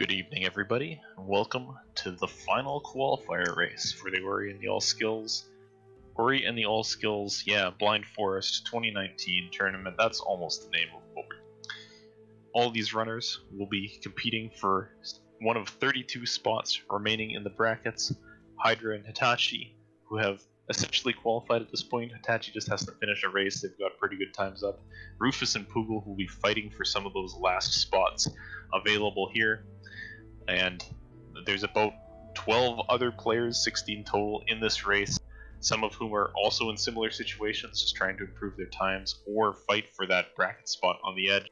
Good evening, everybody. Welcome to the final qualifier race for the Ori and the All Skills. Blind Forest 2019 tournament. That's almost the name of what we're. All these runners will be competing for one of 32 spots remaining in the brackets. Hydra and Hitachi, who have essentially qualified at this point. Hitachi just has to finish a race. They've got pretty good times up. Rufus and Poogle, who will be fighting for some of those last spots available here. And there's about 12 other players, 16 total, in this race, some of whom are also in similar situations, just trying to improve their times or fight for that bracket spot on the edge.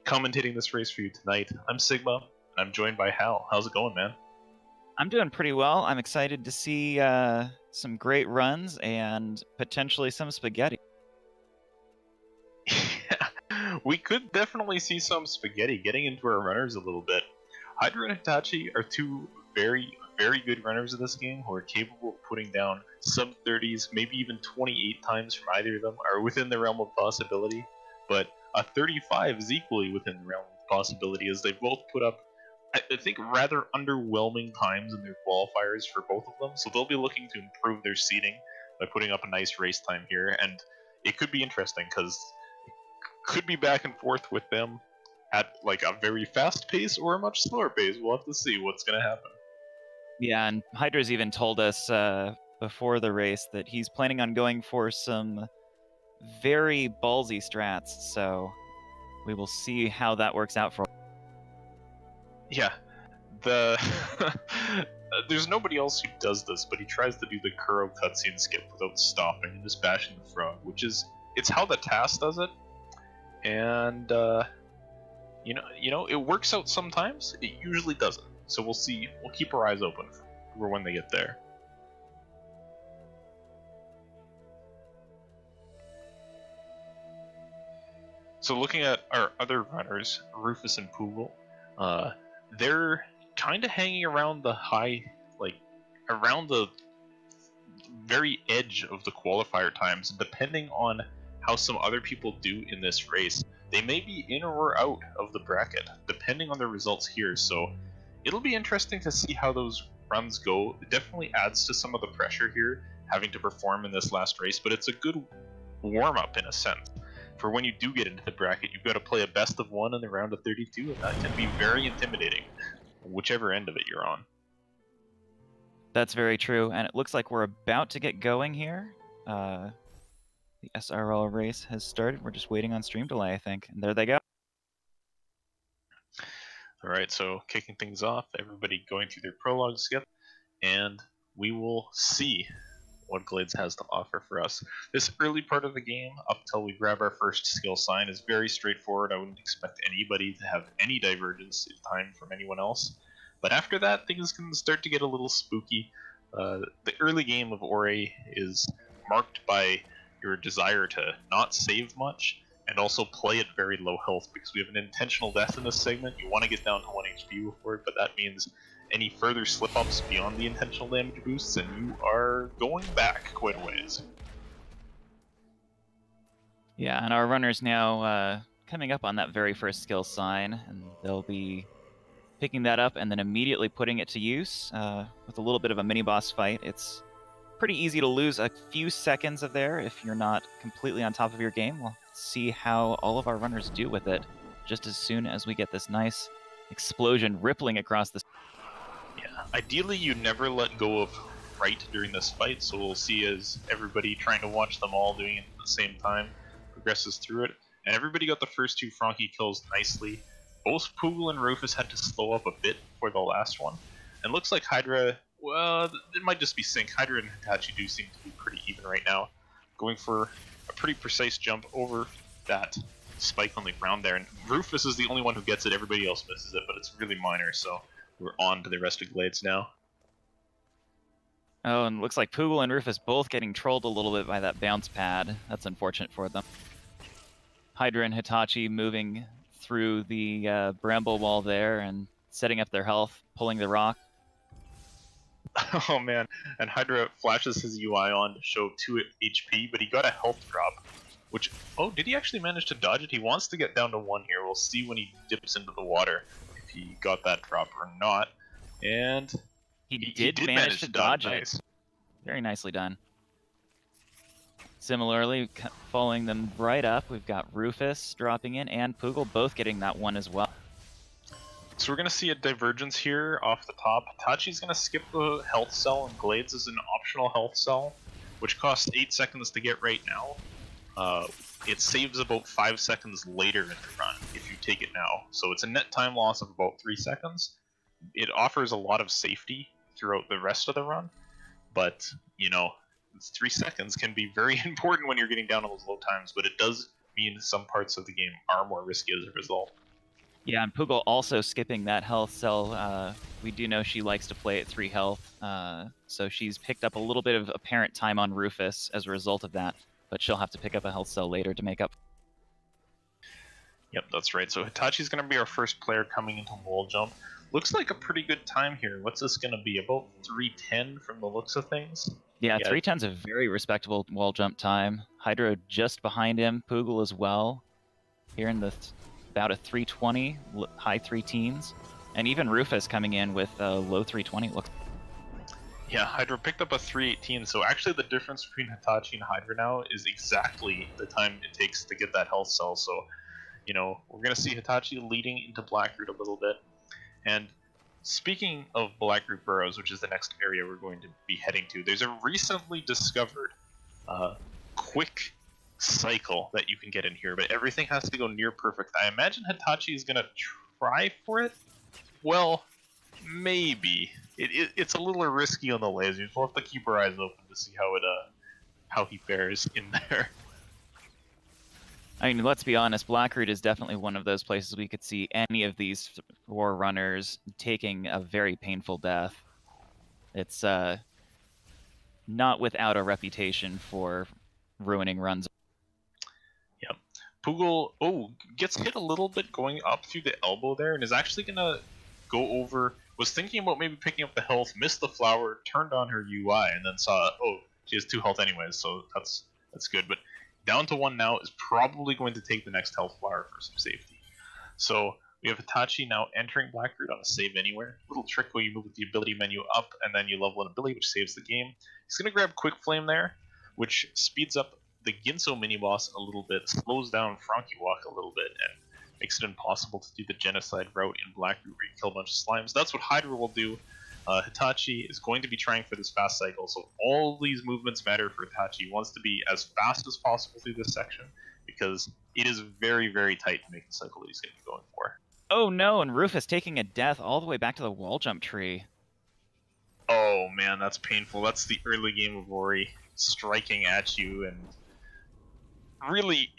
Commentating this race for you tonight, I'm Sigma, and I'm joined by Hal. How's it going, man? I'm doing pretty well. I'm excited to see some great runs and potentially some spaghetti. Yeah, we could definitely see some spaghetti getting into our runners a little bit. Hydra and Hitachi are two very good runners of this game who are capable of putting down sub-30s, maybe even 28 times from either of them are within the realm of possibility, but a 35 is equally within the realm of possibility, as they both put up, I think, rather underwhelming times in their qualifiers for both of them, so they'll be looking to improve their seeding by putting up a nice race time here, and it could be interesting, because it could be back and forth with them at like a very fast pace or a much slower pace. We'll have to see what's going to happen. Yeah, and Hydra's even told us before the race that he's planning on going for some very ballsy strats, so we will see how that works out for. Yeah, there's nobody else who does this, but he tries to do the Kuro cutscene skip without stopping and just bashing the frog, which is, it's how the task does it, and you know, it works out sometimes. It usually doesn't. So we'll see. We'll keep our eyes open for when they get there. So looking at our other runners, Rufus and Poogle, they're kind of hanging around the around the very edge of the qualifier times, depending on how some other people do in this race. They may be in or out of the bracket, depending on the results here, so it'll be interesting to see how those runs go. It definitely adds to some of the pressure here, having to perform in this last race, but it's a good warm-up in a sense. For when you do get into the bracket, you've got to play a best of one in the round of 32, and that can be very intimidating, whichever end of it you're on. That's very true, and it looks like we're about to get going here. The SRL race has started. We're just waiting on stream delay, I think. And there they go. Alright, so kicking things off, everybody going through their prologue skip, and we will see what Glades has to offer for us. This early part of the game, up till we grab our first skill sign, is very straightforward. I wouldn't expect anybody to have any divergence in time from anyone else. But after that, things can start to get a little spooky. The early game of Ori is marked by your desire to not save much, and also play at very low health, because we have an intentional death in this segment. You want to get down to 1 HP before it, but that means any further slip-ups beyond the intentional damage boosts, and you are going back quite a ways. Yeah, and our runners now coming up on that very first skill sign, and they'll be picking that up and then immediately putting it to use with a little bit of a mini-boss fight. It's pretty easy to lose a few seconds of there if you're not completely on top of your game. We'll see how all of our runners do with it just as soon as we get this nice explosion rippling across the... Yeah, ideally you never let go of right during this fight, so we'll see as everybody trying to watch them all doing it at the same time progresses through it. And everybody got the first two Frankie kills nicely. Both Poogle and Rufus had to slow up a bit for the last one. And looks like Hydra, well, it might just be sync. Hydra and Hitachi do seem to be pretty even right now. Going for a pretty precise jump over that spike on the ground there. And Rufus is the only one who gets it. Everybody else misses it, but it's really minor, so we're on to the rest of Glades now. Oh, and it looks like Poogle and Rufus both getting trolled a little bit by that bounce pad. That's unfortunate for them. Hydra and Hitachi moving through the bramble wall there and setting up their health, pulling the rock. Oh man, and Hydra flashes his UI on to show 2 HP, but he got a health drop, which, oh, did he actually manage to dodge it? He wants to get down to 1 here. We'll see when he dips into the water. if he got that drop or not. And he did manage to dodge it. Nice. Very nicely done. Similarly, following them right up, we've got Rufus dropping in and Poogle both getting that one as well. So we're going to see a divergence here off the top. Hitachi's going to skip the health cell, and Glades is an optional health cell, which costs 8 seconds to get right now. It saves about 5 seconds later in the run if you take it now. So it's a net time loss of about 3 seconds. It offers a lot of safety throughout the rest of the run, but, you know, 3 seconds can be very important when you're getting down to those low times, but it does mean some parts of the game are more risky as a result. Yeah, and Poogle also skipping that health cell. We do know she likes to play at 3 health, so she's picked up a little bit of apparent time on Rufus as a result of that, but she'll have to pick up a health cell later to make up. Yep, that's right. So Hitachi's going to be our first player coming into wall jump. Looks like a pretty good time here. What's this going to be? About 3:10 from the looks of things? Yeah, 3:10's a very respectable wall jump time. Hydro just behind him, Poogle as well. Here in the about a 3:20, high 3-teens. And even Rufus coming in with a low 3:20 looks. Yeah, Hydro picked up a 3:18, so actually the difference between Hitachi and Hydro now is exactly the time it takes to get that health cell. So, you know, we're going to see Hitachi leading into Blackroot a little bit. And speaking of Blackroot Burrows, which is the next area we're going to be heading to, there's a recently discovered quick cycle that you can get in here, but everything has to go near perfect. I imagine Hitachi is going to try for it. Well, maybe. It's a little risky on the lasers. We'll have to keep our eyes open to see how he fares in there. I mean, let's be honest, Blackroot is definitely one of those places we could see any of these 4 runners taking a very painful death. It's not without a reputation for ruining runs. Yep. Poogle, gets hit a little bit going up through the elbow there, and is actually going to go over, was thinking about maybe picking up the health, missed the flower, turned on her UI, and then saw, oh, she has 2 health anyways, so that's good. But down to 1 now is probably going to take the next health flower for some safety. So we have Hitachi now entering Blackroot on a save anywhere. Little trick where you move with the ability menu up and then you level an ability, which saves the game. He's going to grab Quick Flame there, which speeds up the Ginso mini-boss a little bit, slows down Frankie Walk a little bit, and makes it impossible to do the genocide route in Blackroot where you kill a bunch of slimes. That's what Hydra will do. Hitachi is going to be trying for this fast cycle, so all these movements matter for Hitachi. He wants to be as fast as possible through this section, because it is very, very tight to make the cycle that he's going to be going for. Oh no, and Rufus taking a death all the way back to the wall jump tree. Oh man, that's painful. That's the early game of Ori striking at you, and really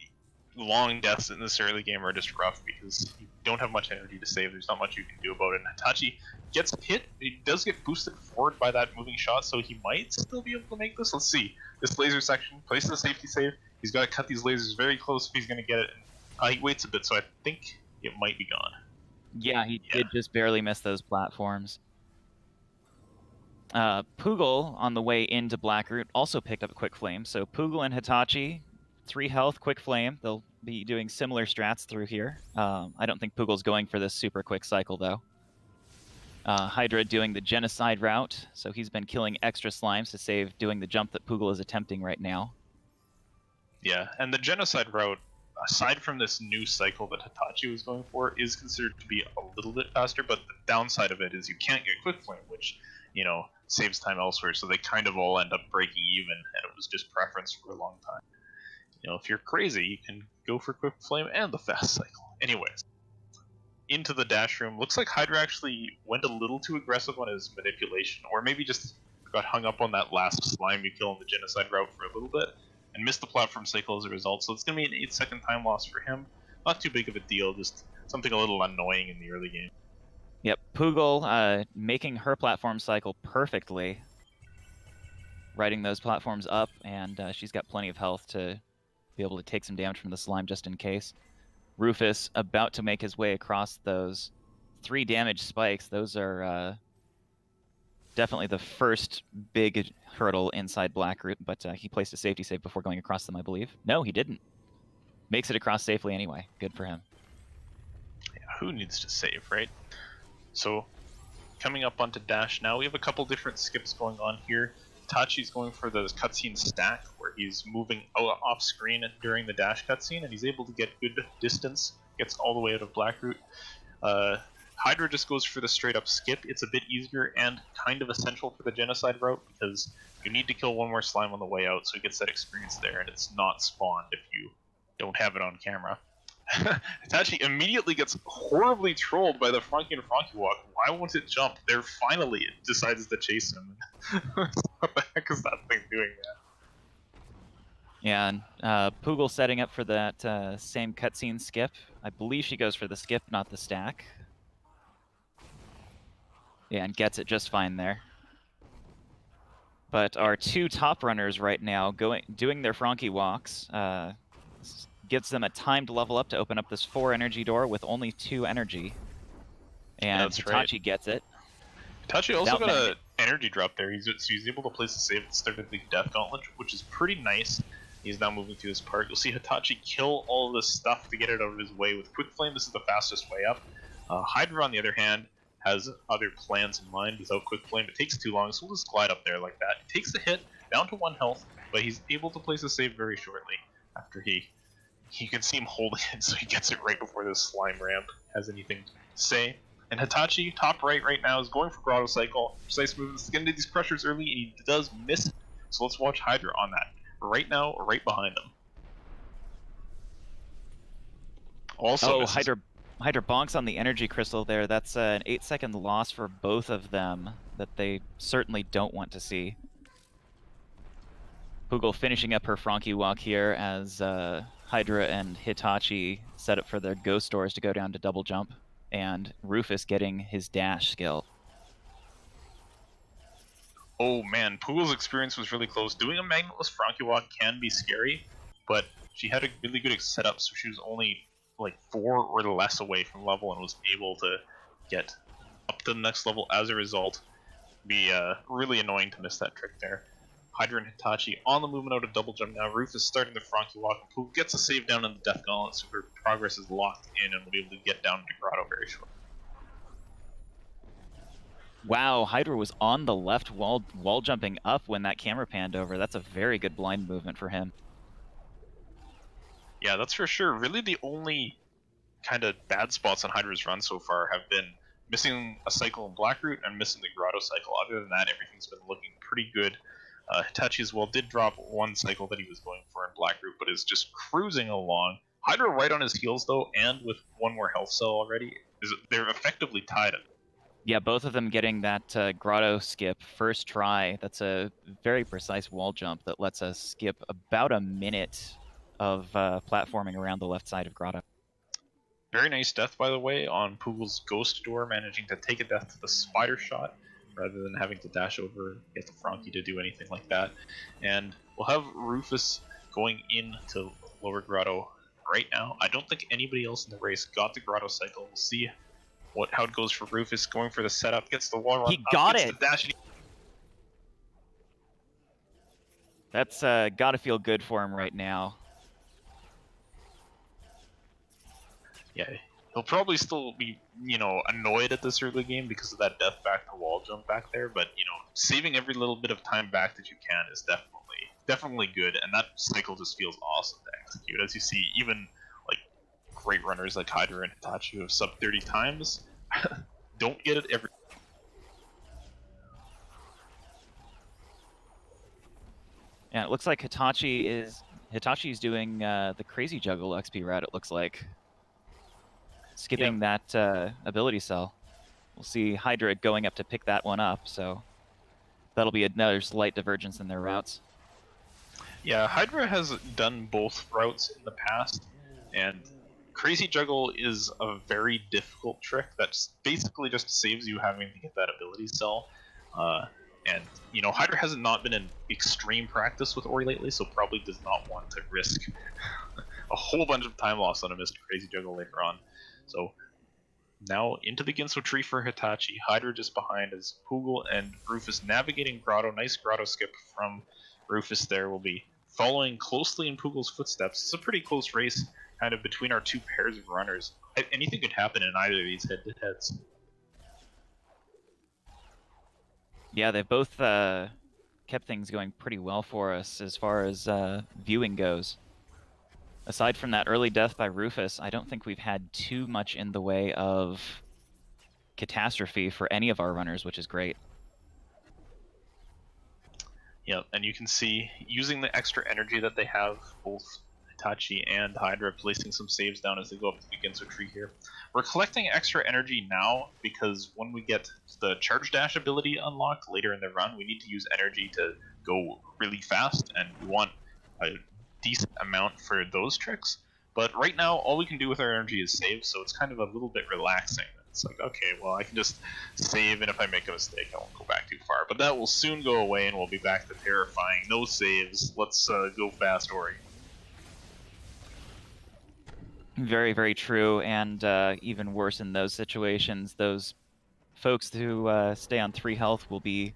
long deaths in this early game are just rough because you don't have much energy to save. There's not much you can do about it. And Hitachi gets hit. He does get boosted forward by that moving shot, so he might still be able to make this. Let's see. This laser section, places a safety save. He's got to cut these lasers very close if he's going to get it. And, he waits a bit, so I think it might be gone. Yeah, he did just barely miss those platforms. Poogle, on the way into Blackroot, also picked up a Quick Flame. So Poogle and Hitachi, 3 health, Quick Flame. They'll be doing similar strats through here. I don't think Poogle's going for this super quick cycle, though. Hydra doing the genocide route, so he's been killing extra slimes to save doing the jump that Poogle is attempting right now. Yeah, and the genocide route, aside from this new cycle that Hitachi was going for, is considered to be a little bit faster, but the downside of it is you can't get Quick Flame, which, you know, saves time elsewhere, so they kind of all end up breaking even, and it was just preference for a long time. You know, if you're crazy, you can go for Quick Flame and the fast cycle. Anyways, into the dash room. Looks like Hydra actually went a little too aggressive on his manipulation, or maybe just got hung up on that last slime you kill in the genocide route for a little bit, and missed the platform cycle as a result, so it's going to be an 8-second time loss for him. Not too big of a deal, just something a little annoying in the early game. Yep, Poogle making her platform cycle perfectly, riding those platforms up, and she's got plenty of health to be able to take some damage from the slime just in case. Rufus about to make his way across those 3 damage spikes. Those are definitely the first big hurdle inside Blackroot, but he placed a safety save before going across them, I believe. No, he didn't. Makes it across safely anyway. Good for him. Yeah, who needs to save, right? So coming up onto dash now, we have a couple different skips going on here. Tachi's going for the cutscene stack, where he's moving off screen during the dash cutscene, and he's able to get good distance, gets all the way out of Blackroot. Hydra just goes for the straight up skip. It's a bit easier and kind of essential for the genocide route, because you need to kill one more slime on the way out, so he gets that experience there, and it's not spawned if you don't have it on camera. Hitachi immediately gets horribly trolled by the Frankie and Frankie walk. Why won't it jump? There finally it decides to chase him. What the heck is that thing doing there? Yeah, and Poogle setting up for that same cutscene skip. I believe she goes for the skip, not the stack. Yeah, and gets it just fine there. But our two top runners right now doing their Frankie walks gives them a timed level up to open up this 4 energy door with only 2 energy. And That's Hitachi right. gets it. Hitachi also got an energy drop there. He's able to place a save at the start of the Death Gauntlet, which is pretty nice. He's now moving through this part. You'll see Hitachi kill all this stuff to get it out of his way. With Quick Flame, this is the fastest way up. Hydra, on the other hand, has other plans in mind. Without Quick Flame, it takes too long, so we'll just glide up there like that. He takes a hit, down to 1 health, but he's able to place a save very shortly after you can see him holding it, so he gets it right before this slime ramp has anything to say. And Hitachi, top right now, is going for Grotto Cycle. Precise movements to get into these crushers early, and he does miss it. So let's watch Hydra on that. Right now, right behind him. Also, Hydra bonks on the energy crystal there. That's an 8-second loss for both of them that they certainly don't want to see. Poogle finishing up her Frankie walk here as Hydra and Hitachi set up for their ghost doors to go down to double jump, and Rufus getting his dash skill. Oh man, Poogle's experience was really close. Doing a magnetless Frankie walk can be scary, but she had a really good setup, so she was only like 4 or less away from level and was able to get up to the next level as a result. Be really annoying to miss that trick there. Hydra and Hitachi on the movement out of double jump now. Rufus starting the Frankie walk, and Poogle gets a save down in the Death Gauntlet, so her progress is locked in and will be able to get down to Grotto very shortly. Wow, Hydra was on the left wall jumping up when that camera panned over. That's a very good blind movement for him. Yeah, that's for sure. Really the only kind of bad spots on Hydra's run so far have been missing a cycle in Blackroot and missing the Grotto cycle. Other than that, everything's been looking pretty good. Hitachi as well did drop 1 cycle that he was going for in Blackroot, but is just cruising along. Hydra right on his heels though, and with 1 more health cell already, they're effectively tied. Yeah, both of them getting that Grotto skip first try. That's a very precise wall jump that lets us skip about a minute of platforming around the left side of Grotto. Very nice death, by the way, on Poogle's Ghost Door, managing to take a death to the Spider Shot, rather than having to dash over and get the Frankie to do anything like that. And we'll have Rufus going into Lower Grotto right now. I don't think anybody else in the race got the Grotto cycle. We'll see how it goes for Rufus, going for the setup, gets the wall run. He got it! The dash. That's gotta feel good for him right now. Yeah, he'll probably still be, annoyed at this early game because of that death back to wall jump back there, but, saving every little bit of time back that you can is definitely good, and that cycle just feels awesome to execute. As you see, even, great runners like Hydra and Hitachi who have sub 30 times don't get it every. Yeah, it looks like Hitachi's doing the crazy juggle XP route, it looks like. Skipping that ability cell. We'll see Hydra going up to pick that one up, so that'll be another slight divergence in their routes. Yeah, Hydra has done both routes in the past, and Crazy Juggle is a very difficult trick that basically just saves you having to get that ability cell. And, Hydra has not been in extreme practice with Ori lately, so probably does not want to risk a whole bunch of time loss on a missed Crazy Juggle later on. So now into the Ginso tree for Hitachi. Hydra just behind as Poogle and Rufus navigating Grotto. Nice Grotto skip from Rufus there. Will be following closely in Poogle's footsteps. It's a pretty close race kind of between our 2 pairs of runners. anything could happen in either of these head-to-heads. Yeah, they've both kept things going pretty well for us as far as viewing goes. Aside from that early death by Rufus, I don't think we've had too much in the way of catastrophe for any of our runners, which is great. Yeah, and you can see, using the extra energy that they have, both Hitachi and Hydra placing some saves down as they go up to the Ginso tree here. We're collecting extra energy now because when we get the charge dash ability unlocked later in the run, we need to use energy to go really fast, and we want a decent amount for those tricks. But right now, all we can do with our energy is save, so it's kind of a little bit relaxing. It's like, okay, well, I can just save, and if I make a mistake, I won't go back too far. But that will soon go away, and we'll be back to terrifying. No saves. Let's go fast, Ori. Very, very true, and even worse in those situations. Those folks who stay on 3 health will be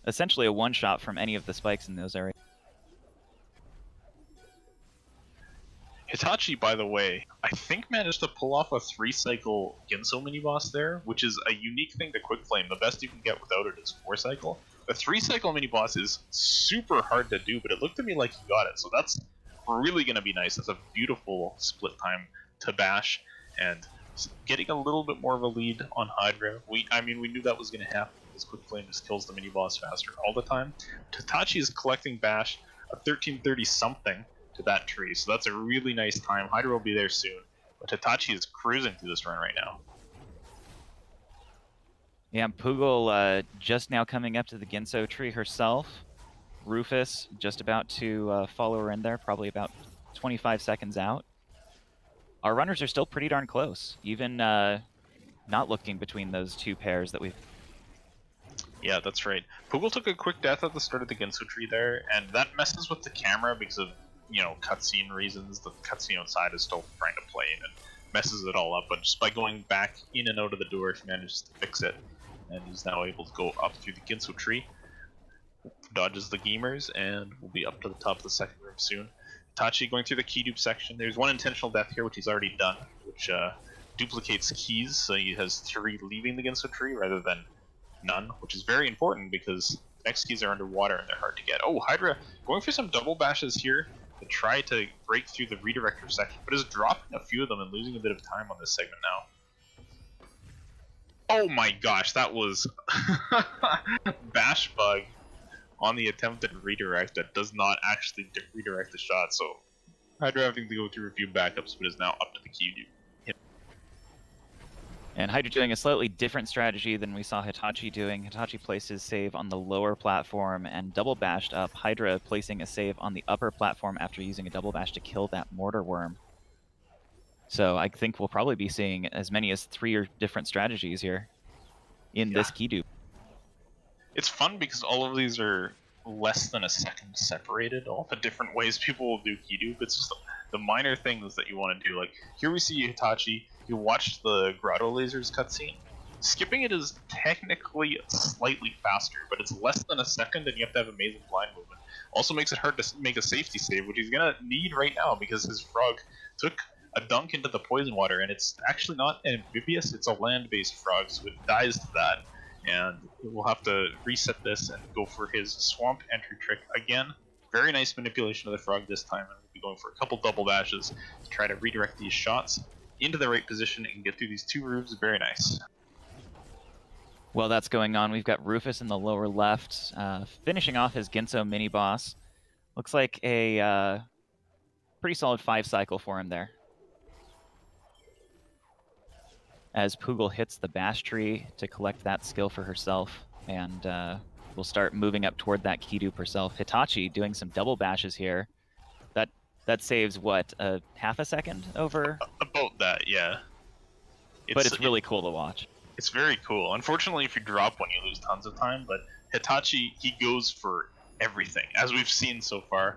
essentially a one-shot from any of the spikes in those areas. Hitachi, by the way, I think managed to pull off a 3-cycle Ginso mini-boss there, which is a unique thing to Quick Flame. The best you can get without it is 4-cycle. The 3-cycle mini-boss is super hard to do, but it looked to me like he got it, so that's really going to be nice. That's a beautiful split time to bash, and getting a little bit more of a lead on Hydra. I mean, we knew that was going to happen, because Quick Flame just kills the mini-boss faster all the time. Hitachi is collecting bash, a 1330-something, to that tree, so that's a really nice time. Hydra will be there soon, but Hitachi is cruising through this run right now. Yeah, Poogle just now coming up to the Ginso tree herself. Rufus just about to follow her in there, probably about 25 seconds out. Our runners are still pretty darn close, even not looking between those two pairs that we've... Yeah, that's right. Poogle took a quick death at the start of the Ginso tree there, and that messes with the camera because of, you know, cutscene reasons. The cutscene outside is still trying to play and messes it all up, but just by going back in and out of the door, he manages to fix it, and he's now able to go up through the Ginso tree, dodges the gamers, and will be up to the top of the second room soon. Hitachi going through the key dupe section. There's one intentional death here, which he's already done, which duplicates keys, so he has 3 leaving the Ginso tree rather than none, which is very important because the next keys are underwater and they're hard to get. Oh, Hydra going for some double bashes here to try to break through the redirector section, but is dropping a few of them and losing a bit of time on this segment now. Oh my gosh, that was bash bug on the attempted redirect that does not actually redirect the shot, so Hydra having to go through a few backups, but is now up to the key dupe. And Hydra doing a slightly different strategy than we saw Hitachi doing. Hitachi placed his save on the lower platform and double bashed up. Hydra placing a save on the upper platform after using a double bash to kill that mortar worm. So I think we'll probably be seeing as many as 3 different strategies here in this key dupe. It's fun because all of these are less than a second separated. All the different ways people will do key dupe. It's just the minor things that you want to do. Like here we see Hitachi. You watched the Grotto Lasers cutscene. Skipping it is technically slightly faster, but it's less than a second, and you have to have amazing blind movement. Also makes it hard to make a safety save, which he's gonna need right now because his frog took a dunk into the poison water, and it's actually not amphibious, it's a land-based frog, so it dies to that. And we'll have to reset this and go for his swamp entry trick again. Very nice manipulation of the frog this time, and we'll be going for a couple double dashes to try to redirect these shots into the right position and get through these 2 roofs. Very nice. While that's going on, we've got Rufus in the lower left, finishing off his Ginso mini-boss. Looks like a pretty solid 5-cycle for him there. As Poogle hits the bash tree to collect that skill for herself, and we'll start moving up toward that key dupe herself. Hitachi doing some double bashes here. That saves, what, half a second over? About that, yeah. But it's really cool to watch. It's very cool. Unfortunately, if you drop one, you lose tons of time, but Hitachi, he goes for everything, as we've seen so far.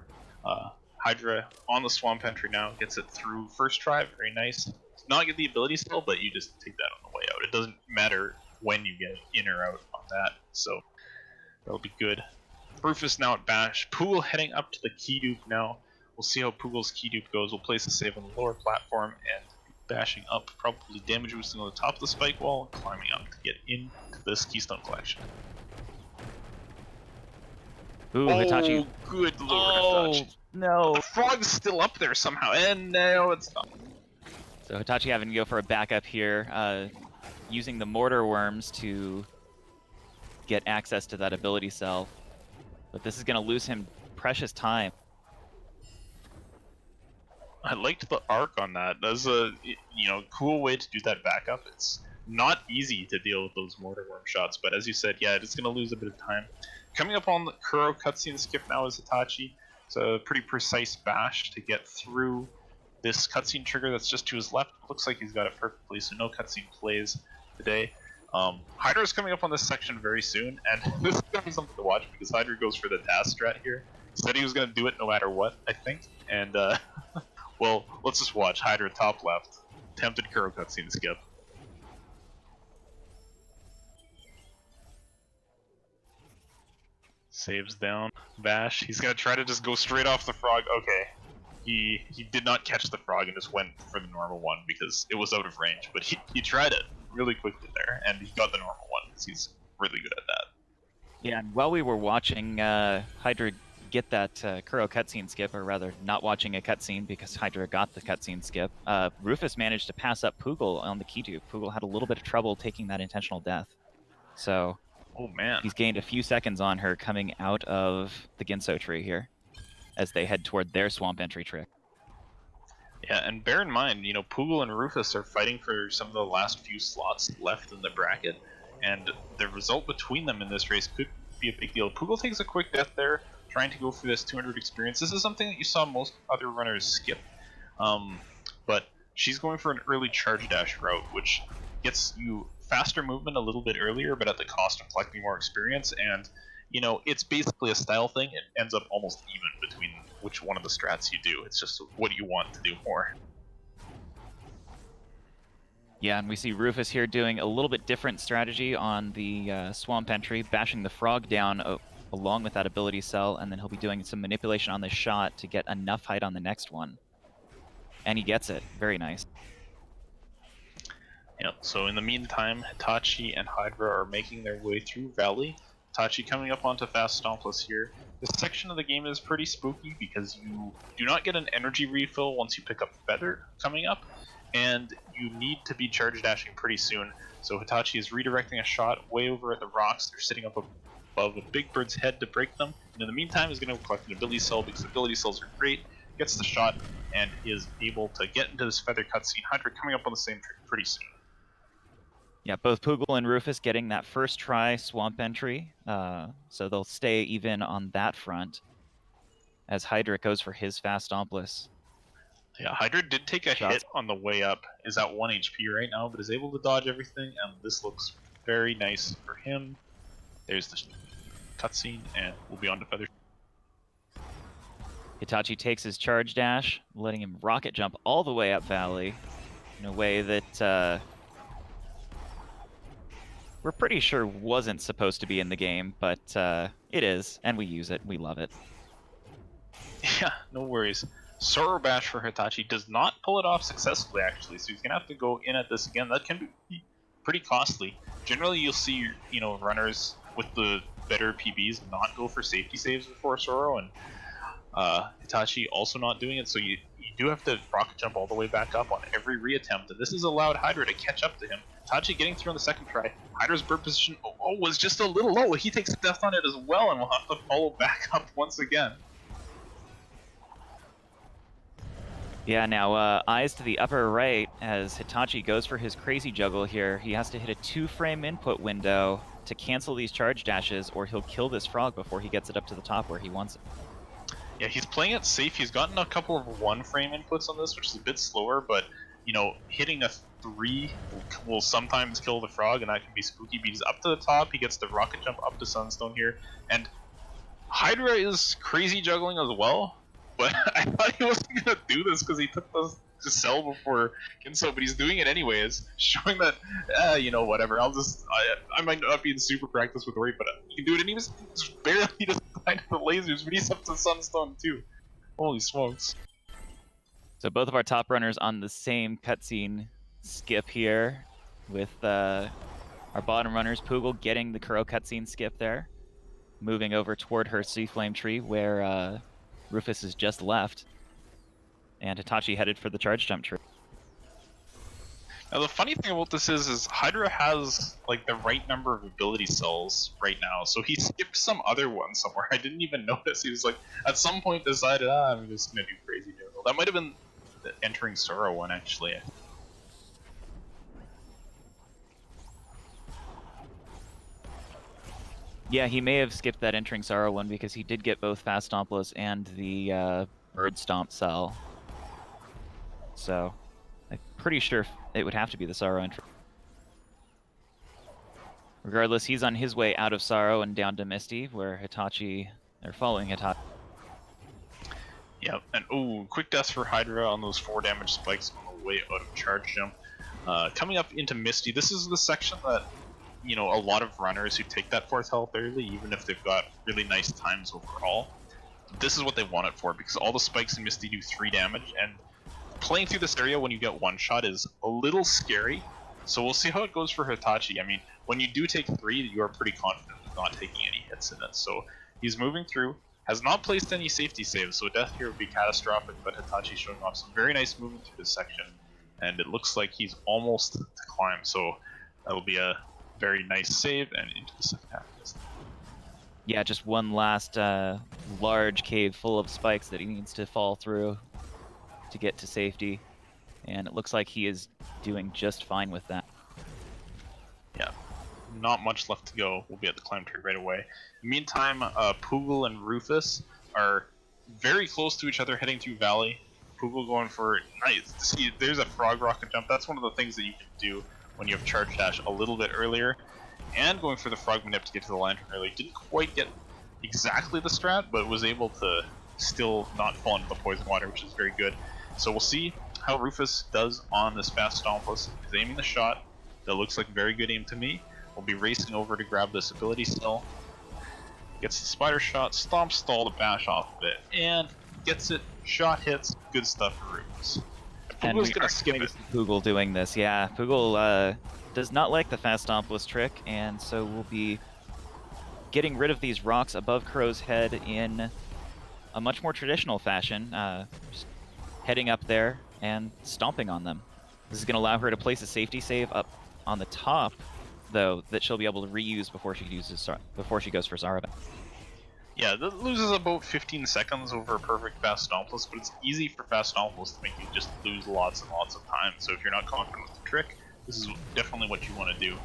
Hydra on the swamp entry now, gets it through first try, very nice. Not get the ability still, but you just take that on the way out. It doesn't matter when you get in or out on that, so that'll be good. Rufus now at bash. Poogle heading up to the key dupe now. We'll see how Poogle's key dupe goes. We'll place a save on the lower platform and bashing up, probably damage boosting on the top of the spike wall, and climbing up to get into this Keystone Collection. Ooh, Hitachi. Good lord, Oh, Hitachi. no. The frog's still up there somehow, and no, it's not. So Hitachi having to go for a backup here, using the mortar worms to get access to that ability cell. But this is going to lose him precious time. I liked the arc on that. That's a cool way to do that backup. It's not easy to deal with those mortar worm shots, but as you said, yeah, it's going to lose a bit of time. Coming up on the Kuro cutscene skip now is Hitachi. It's a pretty precise bash to get through this cutscene trigger that's just to his left. Looks like he's got it perfectly, so no cutscene plays today. Hydra's coming up on this section very soon, and this is going to be something to watch because Hydra goes for the task strat here. He said he was going to do it no matter what, I think, and well, let's just watch. Hydra top left. Tempted Kuro cutscene skip. Saves down. Bash. He's gonna try to just go straight off the frog. Okay. He did not catch the frog and just went for the normal one because it was out of range. But he tried it really quickly there, and he got the normal one because he's really good at that. Yeah, and while we were watching Hydra get that Kuro cutscene skip, or rather not watching a cutscene because Hydra got the cutscene skip, Rufus managed to pass up Poogle on the Keytube. Poogle had a little bit of trouble taking that intentional death. So oh man, he's gained a few seconds on her coming out of the Ginso tree here as they head toward their swamp entry trick. Yeah, and bear in mind, Poogle and Rufus are fighting for some of the last few slots left in the bracket, and the result between them in this race could be a big deal. Poogle takes a quick death there, trying to go for this 200 experience. This is something that you saw most other runners skip, but she's going for an early charge dash route, which gets you faster movement a little bit earlier, but at the cost of collecting more experience, and it's basically a style thing. It ends up almost even between which one of the strats you do. It's just what you want to do more. Yeah, and we see Rufus here doing a little bit different strategy on the swamp entry, bashing the frog down along with that ability cell, and then he'll be doing some manipulation on the shot to get enough height on the next one. And he gets it. Very nice. Yep, so in the meantime, Hitachi and Hydra are making their way through Valley. Hitachi coming up onto Fast Stompless here. This section of the game is pretty spooky because you do not get an energy refill once you pick up Feather coming up, and you need to be charge dashing pretty soon. So Hitachi is redirecting a shot way over at the rocks. They're sitting up above a big bird's head to break them. And in the meantime, he's going to collect an ability cell because ability cells are great. Gets the shot and is able to get into this Feather cutscene. Hydra coming up on the same trick pretty soon. Yeah, both Poogle and Rufus getting that first try swamp entry, so they'll stay even on that front as Hydra goes for his Fast Stompless. Yeah, Hydra did take a hit on the way up, is at 1 HP right now, but is able to dodge everything, and this looks very nice for him. There's the cutscene, and we'll be on to Feather. Hitachi takes his charge dash, letting him rocket jump all the way up Valley in a way that we're pretty sure wasn't supposed to be in the game, but it is, and we use it. We love it. Yeah, no worries. Sorrow Bash for Hitachi does not pull it off successfully, actually, so he's going to have to go in at this again. That can be pretty costly. Generally, you'll see, runners with the better PBs not go for safety saves before Sorrow, and Hitachi also not doing it, so you do have to rocket jump all the way back up on every reattempt, and this has allowed Hydra to catch up to him. Hitachi getting through on the second try. Hydra's bird position was just a little low. He takes a death on it as well, and will have to follow back up once again. Yeah, now eyes to the upper right as Hitachi goes for his crazy juggle here. He has to hit a 2-frame input window to cancel these charge dashes, or he'll kill this frog before he gets it up to the top where he wants it. Yeah, he's playing it safe. He's gotten a couple of 1-frame inputs on this, which is a bit slower, but hitting a 3 will sometimes kill the frog, and that can be spooky. But he's up to the top. He gets the rocket jump up to Sunstone here, and Hydra is crazy juggling as well. But I thought he wasn't gonna do this because he took the cell before Ginso, but he's doing it anyways, showing that whatever. I might not be in super practice with Ori, but he can do it, and he was barely just behind the lasers, but he's up to Sunstone too. Holy smokes. So both of our top runners on the same cutscene skip here, with our bottom runners, Poogle getting the Kuro cutscene skip there, moving over toward her Sea Flame tree where Rufus has just left, and Hitachi headed for the charge jump tree. Now the funny thing about this is Hydra has like the right number of ability cells right now, so he skipped some other one somewhere. I didn't even notice. He was like, at some point decided, I'm just gonna do crazy noodle. That might have been the entering Sorrow one actually. Yeah, he may have skipped that entering Sorrow one because he did get both Fast Stompless and the Bird Stomp cell. So I'm pretty sure it would have to be the Sorrow entry. Regardless, he's on his way out of Sorrow and down to Misty, where Hitachi, they're following Hitachi. Yep, and ooh, quick death for Hydra on those 4 damage spikes on the way out of charge jump. Coming up into Misty, this is the section that, you know, a lot of runners who take that 4th health early, even if they've got really nice times overall, this is what they want it for, because all the spikes in Misty do 3 damage, and playing through this area when you get one shot is a little scary, so we'll see how it goes for Hitachi. I mean, when you do take 3, you are pretty confident with not taking any hits in it, so he's moving through, has not placed any safety saves, so death here would be catastrophic, but Hitachi's showing off some very nice movement through this section, and it looks like he's almost to climb, so that'll be a very nice save and into the second half of this. Yeah, just one last large cave full of spikes that he needs to fall through to get to safety, and it looks like he is doing just fine with that. Yeah, not much left to go. We'll be at the climb tree right away. Meantime, Poogle and Rufus are very close to each other heading through Valley. Poogle going for nice. See, there's a frog rocket jump. That's one of the things that you can do when you have charge dash a little bit earlier, and going for the frog manip to get to the lantern early. Didn't quite get exactly the strat, but was able to still not fall into the poison water, which is very good. So we'll see how Rufus does on this Fast Stompless. He's aiming the shot. That looks like very good aim to me. We'll be racing over to grab this ability cell. Gets the spider shot, stomp stall to bash off of it, and gets it. Shot hits. Good stuff for Rufus. And Poogle's gonna skip it. Poogle doing this, yeah. Poogle does not like the Fast Stompless trick, and so we'll be getting rid of these rocks above Crow's head in a much more traditional fashion, just heading up there and stomping on them. This is going to allow her to place a safety save up on the top, though, that she'll be able to reuse before she goes for Zarabeth. Yeah, that loses about 15 seconds over a perfect Fast Stompless, but it's easy for Fast Stompless to make you just lose lots and lots of time, so if you're not confident with the trick, this is definitely what you want to do.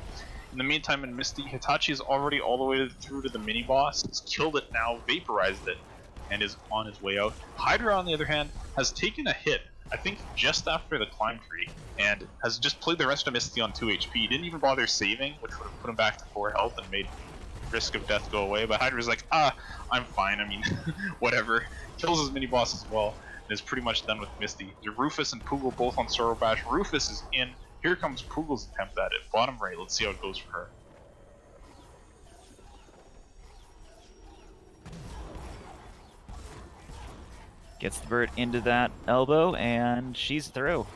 In the meantime, in Misty, Hitachi is already all the way through to the mini-boss, has killed it now, vaporized it, and is on his way out. Hydra, on the other hand, has taken a hit, I think just after the climb tree, and has just played the rest of Misty on 2 HP. Didn't even bother saving, which would have put him back to 4 health and made risk of death go away, but Hydra's like, I'm fine, I mean, whatever. Kills his mini-boss as well, and is pretty much done with Misty. Rufus and Poogle both on Sorrow Bash. Rufus is in. Here comes Poogle's attempt at it. Bottom right, let's see how it goes for her. Gets the bird into that elbow, and she's through.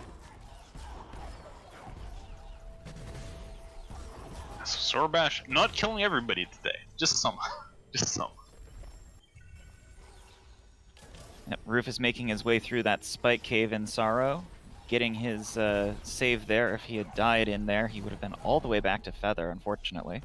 So Sorrow Bash, not killing everybody today. Just some. Just some. Yep, Rufus making his way through that spike cave in Sorrow, getting his save there. If he had died in there, he would have been all the way back to Feather, unfortunately.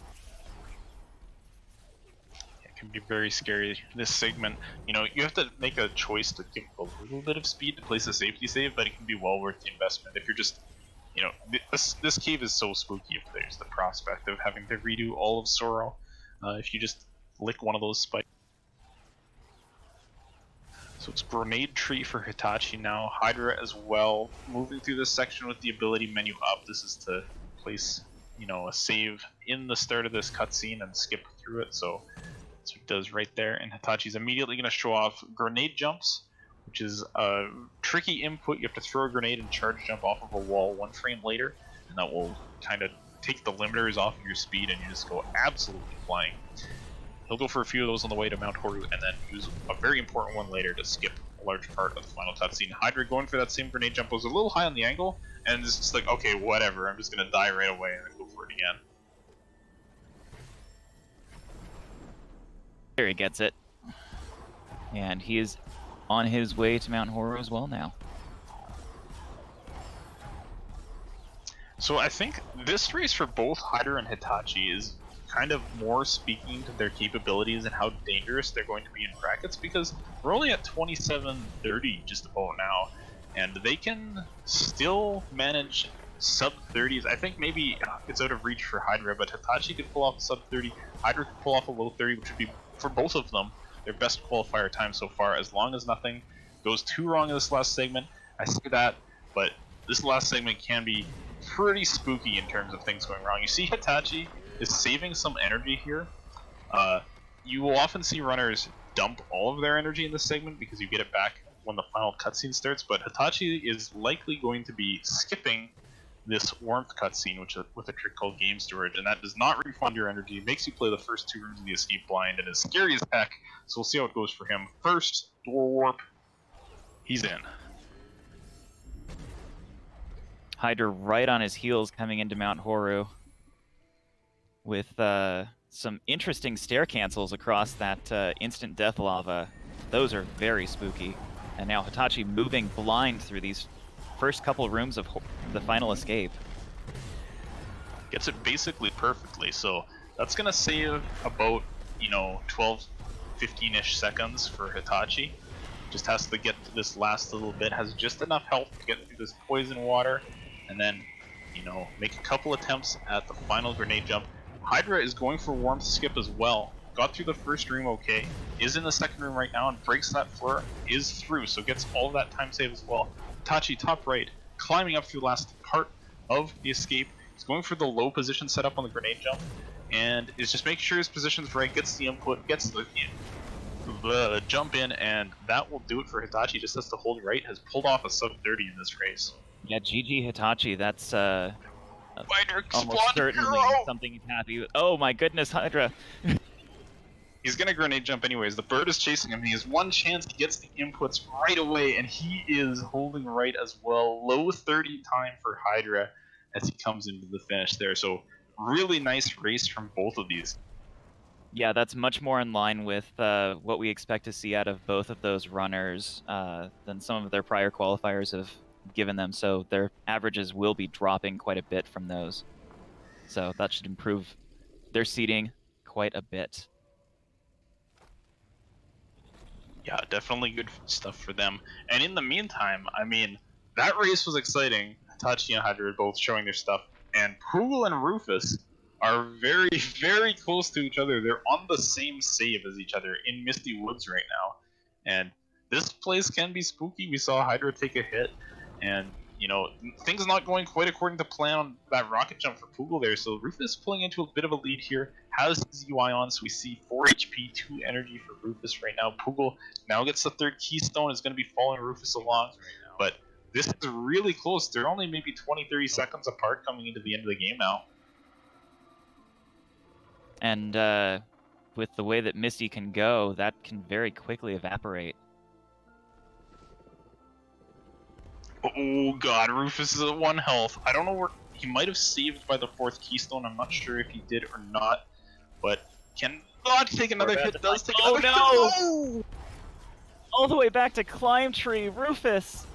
It can be very scary. This segment, you know, you have to make a choice to give a little bit of speed to place a safety save, but it can be well worth the investment if you're just, you know, this cave is so spooky if there's the prospect of having to redo all of Sorrow. If you just lick one of those spikes. So it's Grenade Tree for Hitachi now. Hydra as well. Moving through this section with the ability menu up. This is to place, you know, a save in the start of this cutscene and skip through it. So that's what it does right there. And Hitachi's immediately going to show off grenade jumps, which is a tricky input. You have to throw a grenade and charge jump off of a wall 1 frame later, and that will kind of take the limiters off of your speed and you just go absolutely flying. He'll go for a few of those on the way to Mount Horu and then use a very important one later to skip a large part of the final cutscene. Hydra going for that same grenade jump was a little high on the angle, and it's just like, okay, whatever, I'm just gonna die right away and then go for it again. There he gets it. And he is on his way to Mount Horror as well now. So I think this race for both Hydra and Hitachi is kind of more speaking to their capabilities and how dangerous they're going to be in brackets, because we're only at 27:30 just about now, and they can still manage sub 30s. I think maybe it's out of reach for Hydra, but Hitachi could pull off a sub 30, Hydra could pull off a low 30, which would be, for both of them, their best qualifier time so far, as long as nothing goes too wrong in this last segment. I say that, but this last segment can be pretty spooky in terms of things going wrong. You see Hitachi is saving some energy here. You will often see runners dump all of their energy in this segment because you get it back when the final cutscene starts, but Hitachi is likely going to be skipping this warmth cutscene, which with a trick called game storage, and that does not refund your energy. It makes you play the first 2 rooms of the escape blind, and is scary as heck, so we'll see how it goes for him. First, door warp, he's in. Hydra right on his heels coming into Mount Horu with some interesting stair cancels across that instant death lava. Those are very spooky. And now Hitachi moving blind through these first couple rooms of the final escape. Gets it basically perfectly, so that's going to save about, 12, 15-ish seconds for Hitachi. Just has to get to this last little bit, has just enough health to get through this poison water, and then, make a couple attempts at the final grenade jump. Hydra is going for warmth skip as well. Got through the first room okay, is in the second room right now and breaks that floor, is through, so gets all of that time save as well. Hitachi top right, climbing up through the last part of the escape. He's going for the low position setup on the grenade jump, and is just making sure his position's right, gets the input, gets the jump in, and that will do it for Hitachi. Just has to hold right, has pulled off a sub 30 in this race. Yeah, GG Hitachi, that's almost Spawn certainly hero! something he's happy with. Oh my goodness, Hydra. He's gonna grenade jump anyways. The bird is chasing him. He has one chance. He gets the inputs right away, and he is holding right as well. Low 30 time for Hydra as he comes into the finish there. So really nice race from both of these. Yeah, that's much more in line with what we expect to see out of both of those runners than some of their prior qualifiers have given them. So their averages will be dropping quite a bit from those. So that should improve their seeding quite a bit. Yeah, definitely good stuff for them. And in the meantime, I mean, that race was exciting. Hitachi and Hydra both showing their stuff. And Poogle and Rufus are very, very close to each other. They're on the same save as each other in Misty Woods right now. And this place can be spooky. We saw Hydra take a hit. And, things not going quite according to plan on that rocket jump for Poogle there. So Rufus pulling into a bit of a lead here. Has his UI on, so we see 4 HP, 2 energy for Rufus right now. Poogle now gets the 3rd keystone, is going to be following Rufus along. But this is really close. They're only maybe 20-30 seconds apart coming into the end of the game now. And with the way that Misty can go, that can very quickly evaporate. Oh god, Rufus is at 1 health. I don't know where he might have saved by the 4th keystone. I'm not sure if he did or not, but can not take another hit. Does take another hit. Oh no! All the way back to Climb Tree, Rufus.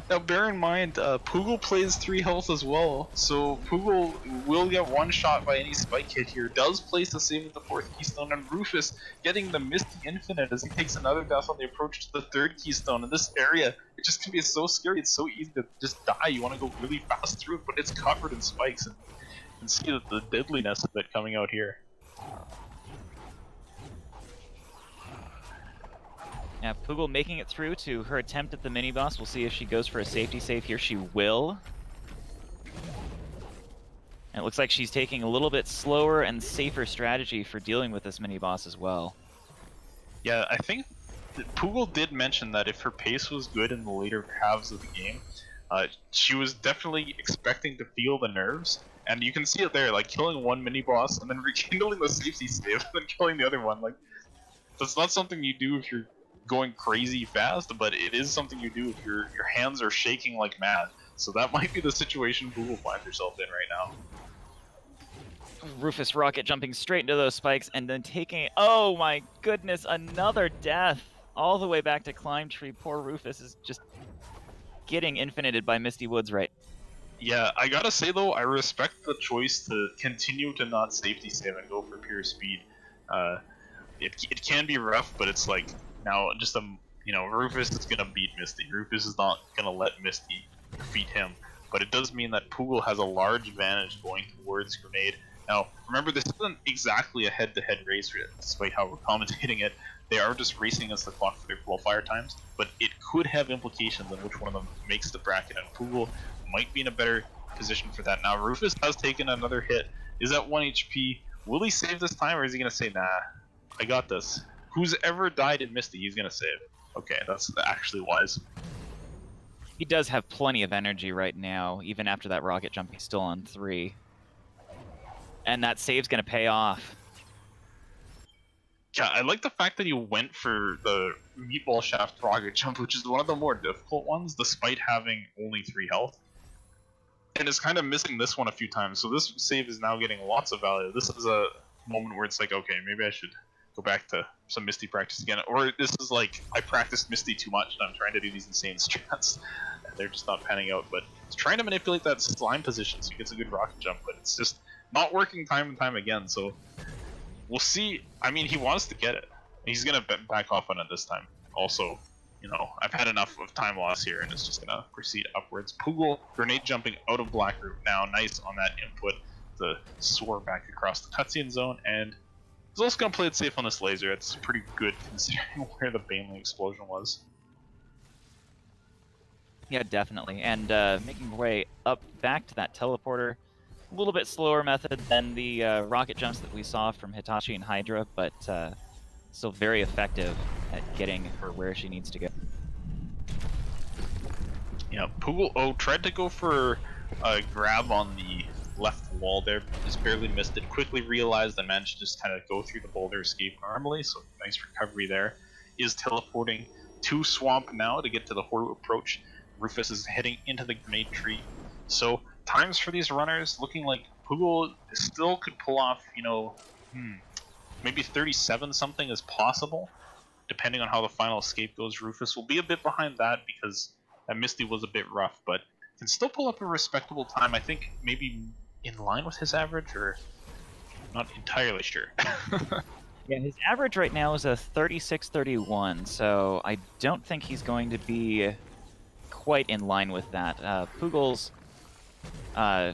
Now bear in mind, Poogle plays 3 health as well, so Poogle will get 1 shot by any spike hit here. Does place the save with the 4th keystone, and Rufus getting the Misty Infinite as he takes another death on the approach to the 3rd keystone. In this area, it just can be so scary. It's so easy to just die. You want to go really fast through it, but it's covered in spikes, and you can see the deadliness of it coming out here. Yeah, Poogle making it through to her attempt at the mini-boss. We'll see if she goes for a safety save here. She will. And it looks like she's taking a little bit slower and safer strategy for dealing with this mini-boss as well. Yeah, I think Poogle did mention that if her pace was good in the later halves of the game, she was definitely expecting to feel the nerves. And you can see it there, like killing 1 mini-boss and then rekindling the safety save and then killing the other one. Like, that's not something you do if you're going crazy fast, but it is something you do if your hands are shaking like mad. So that might be the situation Google finds herself in right now. Rufus rocket jumping straight into those spikes and then taking, oh my goodness, another death all the way back to Climb Tree. Poor Rufus is just getting infinited by Misty Woods right. Yeah, I gotta say though, I respect the choice to continue to not safety save and go for pure speed. It can be rough, but it's like now just Rufus is gonna beat Misty. Rufus is not gonna let Misty defeat him. But it does mean that Poogle has a large advantage going towards Grenade. Now, remember, this isn't exactly a head-to-head race, despite how we're commentating it. They are just racing against the clock for their qualifier times, but it could have implications on which one of them makes the bracket, and Poogle might be in a better position for that. Now, Rufus has taken another hit, is at 1 HP. Will he save this time, or is he going to say, nah, I got this? Who's ever died in Misty, he's going to save. Okay, that's actually wise. He does have plenty of energy right now, even after that rocket jump, he's still on 3. And that save's going to pay off. Yeah, I like the fact that he went for the meatball shaft rocket jump, which is one of the more difficult ones, despite having only 3 health. And is kind of missing this one a few times, so this save is now getting lots of value. This is a moment where it's like, okay, maybe I should go back to some Misty practice again. Or this is like, I practiced Misty too much, and I'm trying to do these insane strats. They're just not panning out, but he's trying to manipulate that slime position so he gets a good rocket jump, but it's just not working time and time again, so we'll see. I mean, he wants to get it. He's going to back off on it this time. Also, I've had enough of time loss here, and it's just going to proceed upwards. Poogle grenade jumping out of Black Root now. Nice on that input to soar back across the cutscene zone, and he's also going to play it safe on this laser. It's pretty good considering where the Baneling explosion was. Yeah, definitely. And making our way up back to that teleporter. A little bit slower method than the rocket jumps that we saw from Hitachi and Hydra, but still very effective at getting her where she needs to go. Yeah, Poogle tried to go for a grab on the left wall there, just barely missed it. Quickly realized and managed to just kind of go through the boulder escape normally, so nice recovery there. Is teleporting to Swamp now to get to the Horu approach. Rufus is heading into the grenade tree. So times for these runners looking like Poogle still could pull off, maybe 37 something is possible, depending on how the final escape goes. Rufus will be a bit behind that because that Misty was a bit rough, but can still pull up a respectable time. I think maybe in line with his average, or not entirely sure. Yeah, his average right now is a 36-31, so I don't think he's going to be quite in line with that. Poogle's, I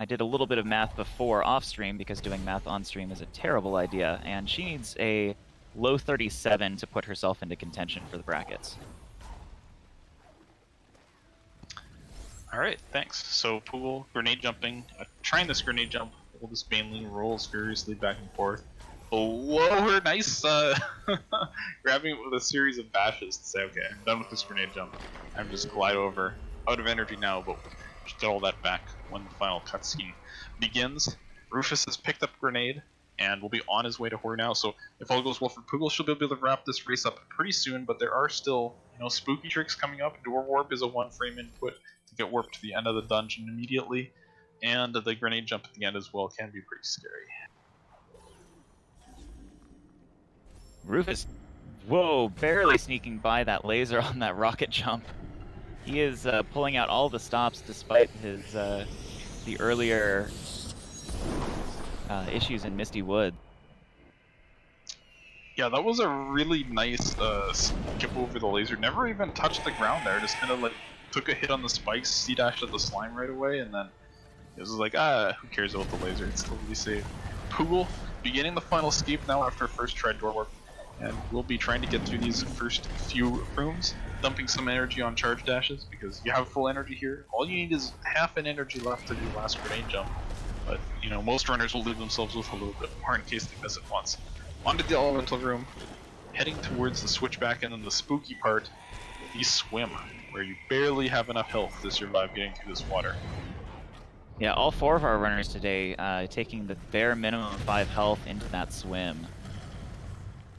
did a little bit of math before off stream because doing math on stream is a terrible idea, and she needs a low 37 to put herself into contention for the brackets. Alright, thanks. So Poogle, grenade jumping, trying this grenade jump, while this Baneling rolls furiously back and forth. Lower, nice, grabbing it with a series of bashes to say, okay, I'm done with this grenade jump. I'm just glide over. Out of energy now, but just get all that back when the final cutscene begins. Rufus has picked up grenade and will be on his way to Horu now, so if all goes well for Poogle, she'll be able to wrap this race up pretty soon, but there are still, spooky tricks coming up. Door warp is a 1-frame input to get warped to the end of the dungeon immediately, and the grenade jump at the end as well can be pretty scary. Rufus, whoa, barely sneaking by that laser on that rocket jump. He is pulling out all the stops despite his the earlier issues in Misty Wood. Yeah, that was a really nice skip over the laser. Never even touched the ground there. Just kind of like took a hit on the spikes, C-dashed at the slime right away, and then it was like, who cares about the laser? It's totally safe. Poogle beginning the final escape now after first try door warp. And we'll be trying to get through these first few rooms, dumping some energy on charge dashes, because you have full energy here. All you need is half an energy left to do last grenade jump. But, most runners will leave themselves with a little bit more in case they miss it once. Onto the elemental room, heading towards the switchback, and then the spooky part, the swim, where you barely have enough health to survive getting through this water. Yeah, all 4 of our runners today taking the bare minimum of 5 health into that swim.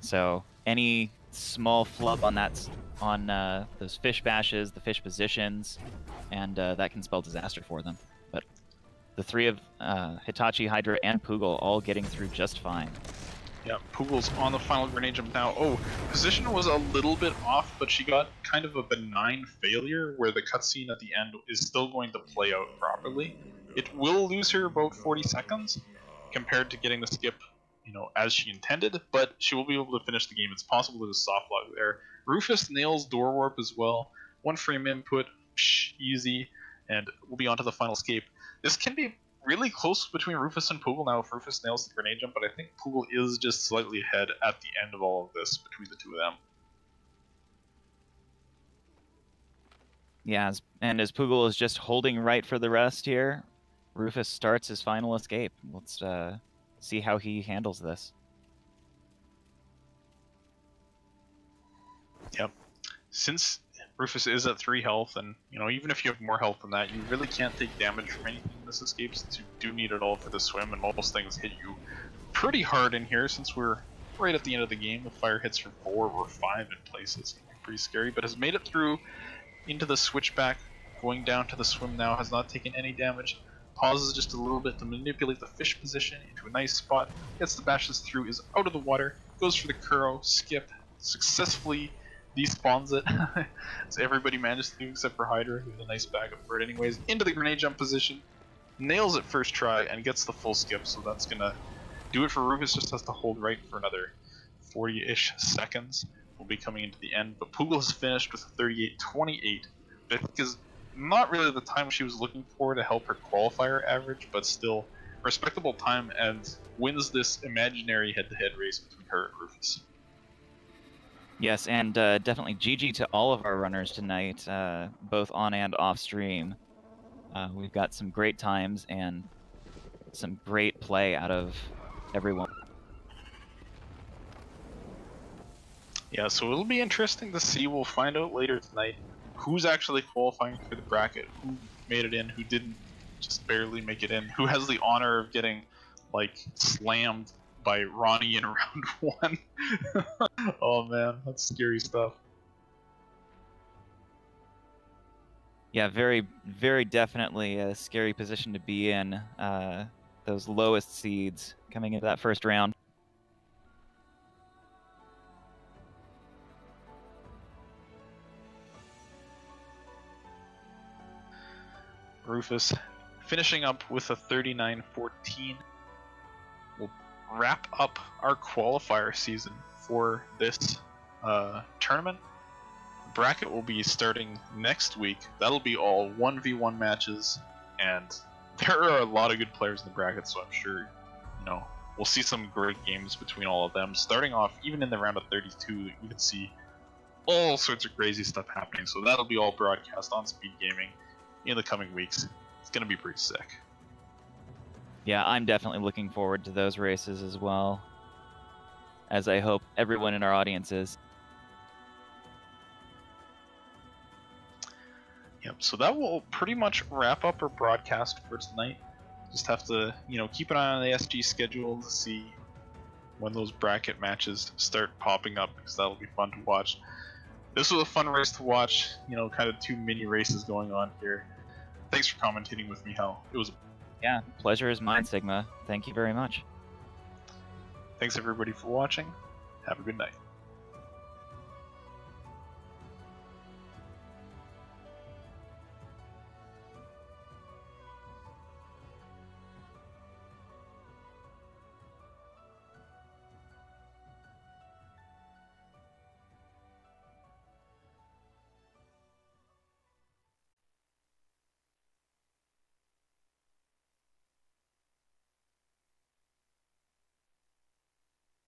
So any small flub on those fish bashes, the fish positions, and that can spell disaster for them. But the three of Hitachi, Hydra, and Poogle all getting through just fine. Yeah, Poogle's on the final grenade jump now. Oh, position was a little bit off, but she got kind of a benign failure where the cutscene at the end is still going to play out properly. It will lose her about 40 seconds compared to getting the skip, as she intended, but she will be able to finish the game. It's possible to soft lock there. Rufus nails door warp as well. 1 frame input, easy, and we'll be on to the final escape. This can be really close between Rufus and Poogle now if Rufus nails the grenade jump, but I think Poogle is just slightly ahead at the end of all of this between the two of them. Yeah, and as Poogle is just holding right for the rest here, Rufus starts his final escape. Let's see how he handles this. Yep. Since Rufus is at 3 health, and even if you have more health than that, you really can't take damage from anything in this escape since you do need it all for the swim, and most things hit you pretty hard in here since we're right at the end of the game. The fire hits from 4 or 5 in places. Pretty scary, but has made it through into the switchback, going down to the swim now, has not taken any damage. Pauses just a little bit to manipulate the fish position into a nice spot, gets the bashes through, is out of the water, goes for the Kuro, skip, successfully despawns it. So everybody managed to do except for Hydra, who had a nice backup for it anyways, into the grenade jump position, nails it first try, and gets the full skip, so that's gonna do it for Rufus. Just has to hold right for another 40-ish seconds. We'll be coming into the end, but Poogle has finished with a 38-28, which I think is not really the time she was looking for to help her qualifier average, but still respectable time, and wins this imaginary head-to-head race between her and Rufus. Yes, and definitely GG to all of our runners tonight, both on and off stream. We've got some great times and some great play out of everyone. Yeah, so it'll be interesting to see. We'll find out later tonight who's actually qualifying for the bracket, who made it in, who didn't just barely make it in, who has the honor of getting, slammed by Ronnie in round 1. Oh man, that's scary stuff. Yeah, very, very definitely a scary position to be in. Those lowest seeds coming into that first round. Rufus finishing up with a 39-14. We'll wrap up our qualifier season for this tournament. The bracket will be starting next week. That'll be all 1v1 matches, and there are a lot of good players in the bracket, so I'm sure we'll see some great games between all of them. Starting off, even in the round of 32, you can see all sorts of crazy stuff happening, so that'll be all broadcast on Speed Gaming in the coming weeks. It's going to be pretty sick. Yeah, I'm definitely looking forward to those races as well, as I hope everyone in our audience is. Yep, so that will pretty much wrap up our broadcast for tonight. Just have to, keep an eye on the SG schedule to see when those bracket matches start popping up, because that'll be fun to watch. This was a fun race to watch, kind of 2 mini races going on here. Thanks for commentating with me, Hal. It was. Yeah, pleasure is mine, Sigma. Thank you very much. Thanks everybody for watching. Have a good night.